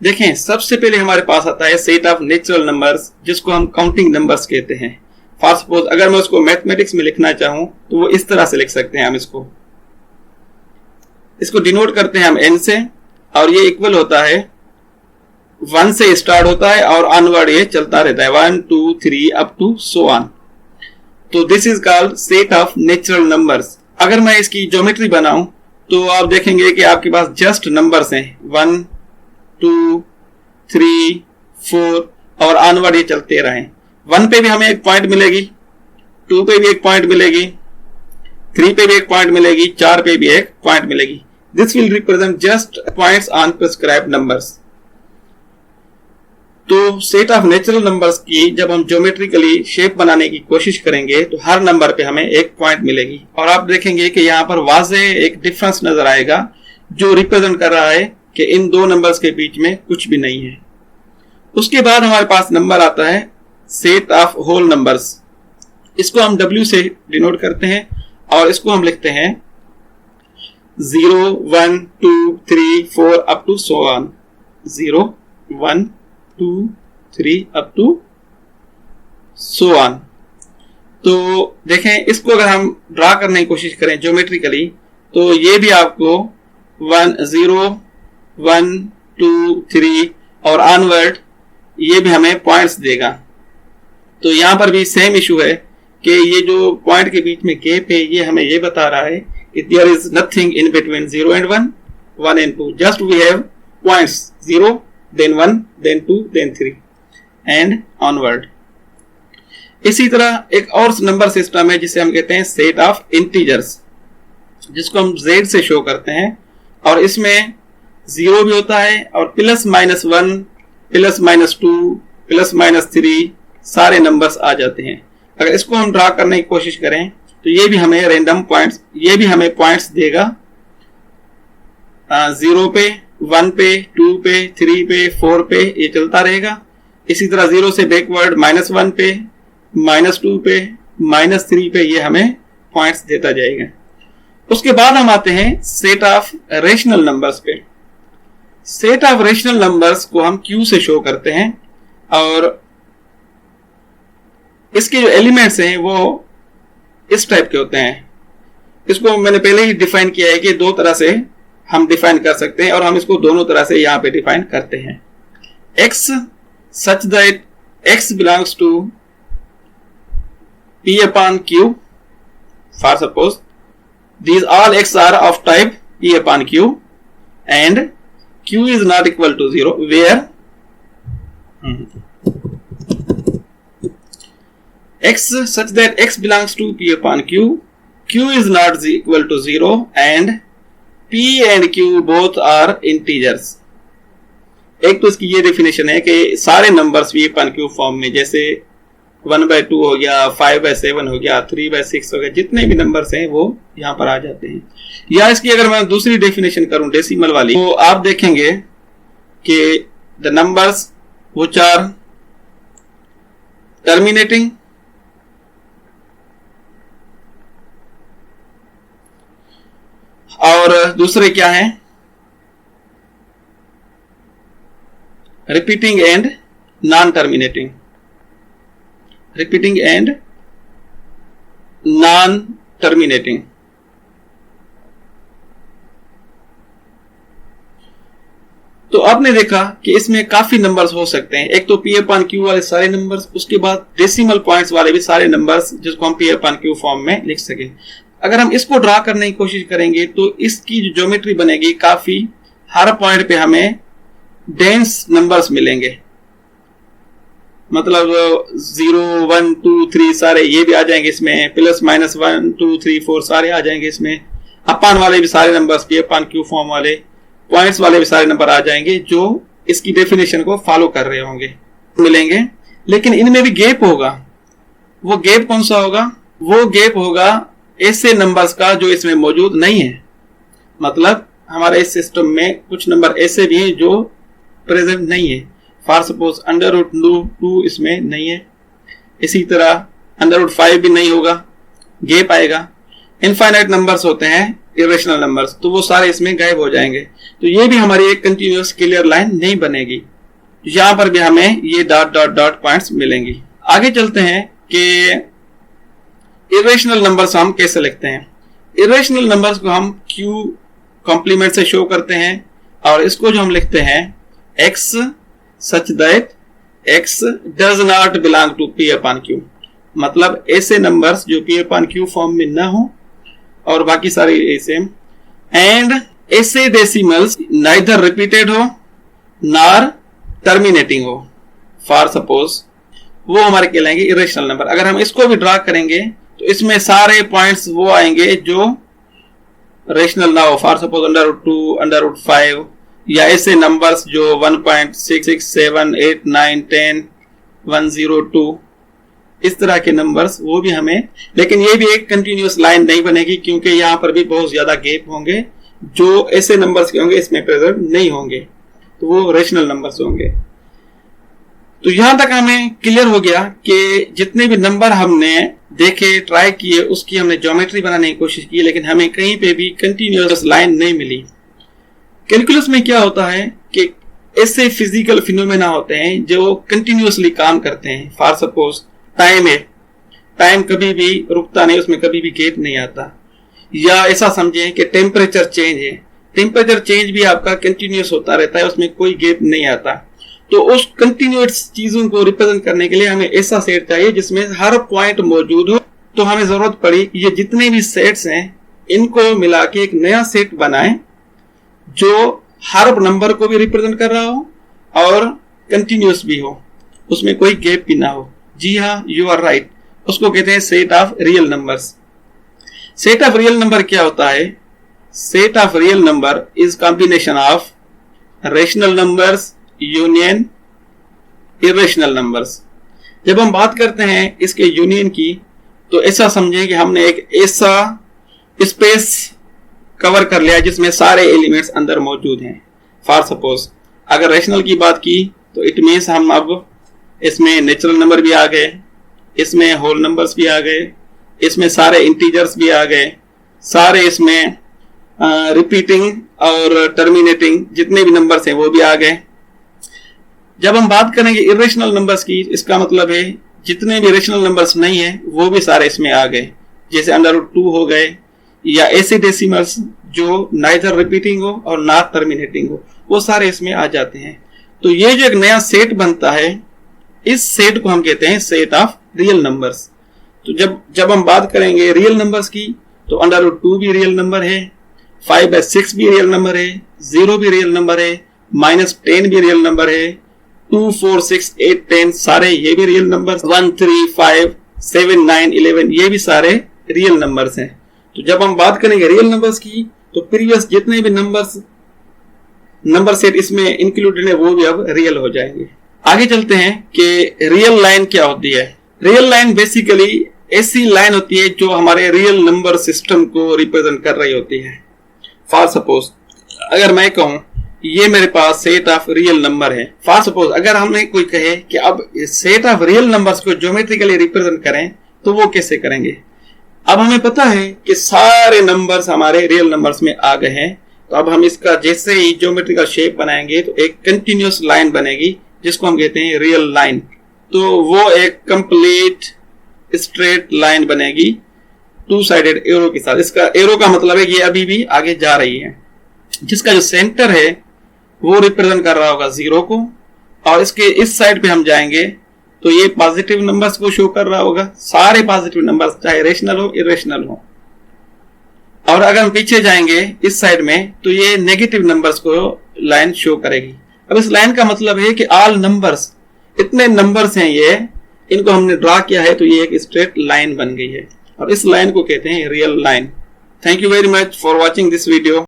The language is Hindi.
देखें, सबसे पहले हमारे पास आता है सेट ऑफ नेचुरल नंबर्स, जिसको हम काउंटिंग नंबर्स कहते हैं। फॉर सपोज अगर मैं उसको मैथमेटिक्स में लिखना चाहूं तो वो इस तरह से लिख सकते हैं हम इसको डिनोट करते हैं हम n से, और ये इक्वल होता है 1 से स्टार्ट होता है और ऑनवर्ड ये चलता रहता है 1 2 3 अप टू सो ऑन। तो this is called set of natural numbers. अगर मैं इसकी ज्योमेट्री बनाऊं तो आप देखेंगे कि आपके पास जस्ट नंबर्स हैं 1 2 3 4 और ऑनवर्ड ये चलते रहें। 1 पे भी हमें एक पॉइंट मिलेगी, 2 पे भी एक पॉइंट मिलेगी, 3 पे भी एक पॉइंट मिलेगी, 4 पे भी एक पॉइंट मिलेगी। This will represent just points on prescribed numbers. तो सेट ऑफ नेचुरल नंबर्स की जब हम ज्योमेट्रिकली शेप बनाने की कोशिश करेंगे तो हर नंबर पे हमें एक पॉइंट मिलेगी, और आप देखेंगे कि यहाँ पर वाज़ेह एक डिफरेंस नजर आएगा जो रिप्रेजेंट कर रहा है कि इन दो नंबर्स के बीच में कुछ भी नहीं है। उसके बाद हमारे पास नंबर आता है सेट ऑफ होल नंबर्स। इसको हम W से डिनोट करते हैं और इसको हम लिखते हैं 0 1 2 3 4 up to so on. 0 1 2 3 up to so on. तो देखें, इसको अगर हम ड्रा करने की कोशिश करें ज्योमेट्रिकली तो ये भी आपको 0 1 2 3 और ऑनवर्ड ये भी हमें पॉइंट्स देगा। तो यहां पर भी सेम इशू है कि ये जो पॉइंट के बीच में गैप है ये हमें ये बता रहा है कि there is nothing in between 0 and 1 1 and 2, just we have points 0 then 1 then 2 then 3 and onward। इसी तरह एक और नंबर सिस्टम है जिसे हम कहते हैं सेट ऑफ इंटीजर्स, जिसको हम Z से शो करते हैं, और इसमें 0 भी होता है और +-1 +-2 +-3 सारे नंबर्स आ जाते हैं। अगर इसको हम ड्रा करने की कोशिश करें तो ये भी हमें रैंडम पॉइंट्स, ये भी हमें पॉइंट्स देगा 0 पे 1 पे 2 पे 3 पे 4 पे ये चलता रहेगा। इसी तरह 0 से बैकवर्ड -1 पे -2 पे -3 पे ये हमें पॉइंट्स देता जाएगा। उसके बाद हम आते हैं सेट ऑफ रेशनल नंबर्स पे। सेट ऑफ रेशनल नंबर्स को हम Q से शो करते हैं और इसके जो एलिमेंट्स हैं वो इस टाइप के होते हैं। इसको मैंने पहले ही डिफाइन किया है कि दो तरह से हम डिफाइन कर सकते हैं और हम इसको दोनों तरह से यहां पे डिफाइन करते हैं। x such that x belongs to p upon q, for suppose these all x are of type p upon q and q is not equal to 0 where x such that x belongs to p upon q, q is not equal to 0 and P and Q both are integers। एक तो इसकी ये डेफिनेशन है कि सारे numbers P upon Q form में, जैसे 1/2 हो गया, 5/7 हो गया, 3/6 हो गया, जितने भी नंबर्स हैं वो यहाँ पर आ जाते हैं। या इसकी अगर मैं दूसरी डेफिनेशन करूं डेसिमल वाली, तो आप देखेंगे कि the numbers which are terminating और दूसरे क्या हैं repeating and non terminating, repeating and non terminating. तो आपने देखा कि इसमें काफी नंबर्स हो सकते हैं। एक तो P upon Q वाले सारे नंबर्स, उसके बाद डेसिमल पॉइंट्स वाले भी सारे नंबर्स जिसको हम P upon Q फॉर्म में लिख सके। अगर हम इसको ड्रा करने की कोशिश करेंगे तो इसकी जो ज्योमेट्री बनेगी काफी, हर पॉइंट पे हमें डेंस नंबर्स मिलेंगे, मतलब 0 1 2 3 सारे ये भी आ जाएंगे इसमें, +-1 2 3 4 सारे आ जाएंगे इसमें, अपान वाले भी सारे numbers, P upon Q form वाले, पॉइंट्स वाले भी सारे नंबर आ जाएंगे जो इसकी डेफिनेशन को फॉलो कर रहे होंगे, मिलेंगे। लेकिन इनमें भी गैप होगा। वो गैप कौन सा होगा? वो गैप होगा ऐसे नंबर्स का जो इसमें मौजूद नहीं है। मतलब हमारे इस सिस्टम में कुछ नंबर ऐसे भी हैं जो प्रेजेंट नहीं है। फॉर सपोज √2 इसमें नहीं है, इसी तरह √5 भी नहीं होगा, गैप आएगा। इनफाइनाइट नंबर्स होते हैं इरेशनल नंबर्स, तो वो सारे इसमें गायब हो जाएंगे। तो ये भी हमारी एक कंटिन्यूअस क्लियर लाइन नहीं बनेगी। यहां पर भी हमें ये डॉट डॉट डॉट पॉइंट्स मिलेंगी। आगे चलते हैं कि इरेशनल नंबर्स हम कैसे लिखते हैं। इरेशनल नंबर्स को हम क्यू कॉम्प्लीमेंट से शो करते हैं, और इसको जो हम लिखते हैं x such that x does not belong to p upon q, मतलब ऐसे नंबर्स जो p upon q फॉर्म में ना हो और बाकी सारे ऐसे, एंड ऐसे डेसिमल्स नाइदर रिपीटेड हो नॉर टर्मिनेटिंग हो। फॉर सपोज वो हमारे कहलाएंगे इरेशनल नंबर। अगर हम इसको भी ड्रा करेंगे तो इसमें सारे पॉइंट्स वो आएंगे जो रेशनल ना हो। फॉर सपोज √2, √5, या ऐसे नंबर्स जो 1.6, 7, 8, 9, 10, 102, इस तरह के नंबर्स वो भी हमें, लेकिन ये भी एक कंटिन्यूअस लाइन नहीं बनेगी क्योंकि यहाँ पर भी बहुत ज्यादा गैप होंगे। जो ऐसे नंबर्स के होंगे इसमें प्रेजेंट नहीं होंगे, तो वो रेशनल नंबर्स होंगे। तो यहां तक हमें क्लियर हो गया कि जितने भी नंबर हमने देखे, ट्राई किए, उसकी हमने ज्योमेट्री बनाने की कोशिश की, लेकिन हमें कहीं पे भी कंटिन्यूअस लाइन नहीं मिली। कैलकुलस में क्या होता है कि ऐसे फिजिकल फिनोमेना होते हैं जो कंटिन्यूअसली काम करते हैं। फॉर सपोज टाइम है, टाइम कभी भी रुकता नहीं, उसमें कभी भी गैप नहीं आता। या ऐसा समझें कि टेम्परेचर चेंज है, टेम्परेचर चेंज भी आपका कंटिन्यूअस होता रहता है, उसमें कोई गैप नहीं आता। तो उस कंटिन्यूअस चीजों को रिप्रेजेंट करने के लिए हमें ऐसा सेट चाहिए जिसमें हर पॉइंट मौजूद हो। तो हमें जरूरत पड़ी कि ये जितने भी सेट्स हैं इनको मिला के एक नया सेट बनाएं जो हर नंबर को भी रिप्रेजेंट कर रहा हो और कंटिन्यूअस भी हो, उसमें कोई गैप भी ना हो। जी हाँ, यू आर राइट, उसको कहते हैं set of real numbers. Set of real number क्या होता है? Set of real number is combination of rational numbers union irrational numbers. जब हम बात करते हैं इसके यूनियन की, तो ऐसा समझें कि हमने एक ऐसा स्पेस कवर कर लिया जिसमें सारे एलिमेंट्स अंदर मौजूद हैं। फॉर सपोज अगर रेशनल की बात की तो इट मीन्स हम अब इसमें नेचुरल नंबर भी आ गए, इसमें होल नंबर्स भी आ गए, इसमें सारे इंटीजर्स भी आ गए, सारे इसमें रिपीटिंग और टर्मिनेटिंग जितने भी नंबर्स हैं वो भी आ गए। जब हम बात करेंगे इरेशनल नंबर्स की, इसका मतलब है जितने भी रेशनल नंबर्स नहीं है वो भी सारे इसमें आ गए, जैसे √2 हो गए, या ऐसे डेसिमल्स जो नाइदर रिपीटिंग हो और नॉट टर्मिनेटिंग हो, वो सारे इसमें आ जाते हैं। तो ये जो एक नया सेट बनता है, इस सेट को हम कहते हैं सेट ऑफ रियल नंबर्स। तो जब हम बात करेंगे रियल नंबर्स की, तो √2 भी रियल नंबर है, 5/6 भी रियल नंबर है, 0 भी रियल नंबर है, -10 भी रियल नंबर है, 2, 4, 6, 8, 10 सारे ये भी रियल नंबर, 1, 3, 5, 7, 9, 11 ये भी सारे रियल नंबर्स हैं। तो जब हम बात करेंगे रियल नंबर्स की, तो प्रीवियस जितने भी नंबर सेट इसमें इंक्लूडेड है वो भी अब रियल हो जाएंगे। आगे चलते हैं कि रियल लाइन क्या होती है। रियल लाइन बेसिकली ऐसी लाइन होती है जो हमारे रियल नंबर सिस्टम को रिप्रेजेंट कर रही होती है। फॉर सपोज अगर मैं कहूं ये मेरे पास सेट ऑफ रियल नंबर है, फॉर सपोज अगर हमें कोई कहे कि अब सेट ऑफ रियल नंबर्स को ज्योमेट्रिकली रिप्रेजेंट करें, तो वो कैसे करेंगे? अब हमें पता है कि सारे नंबर्स हमारे रियल नंबर्स में आ गए हैं, तो अब हम इसका जैसे ही ज्योमेट्रिकल शेप बनाएंगे तो एक कंटिन्यूअस लाइन बनेगी जिसको हम कहते हैं रियल लाइन। तो वो एक कंप्लीट स्ट्रेट लाइन बनेगी 2 साइडेड एरो के साथ। इसका एरो का मतलब है कि ये अभी भी आगे जा रही है, जिसका जो सेंटर है वो रिप्रेजेंट कर रहा होगा 0 को, और इसके इस साइड पे हम जाएंगे तो ये पॉजिटिव नंबर्स को शो कर रहा होगा, सारे पॉजिटिव नंबर्स चाहे रेशनल हो इरेशनल हो। और अगर हम पीछे जाएंगे इस साइड में तो ये नेगेटिव नंबर्स को लाइन शो करेगी। अब इस लाइन का मतलब है कि ऑल नंबर्स, इतने नंबर्स हैं ये, इनको हमने ड्रा किया है तो ये एक स्ट्रेट लाइन बन गई है, और इस लाइन को कहते हैं real line. Thank you very much for watching this video.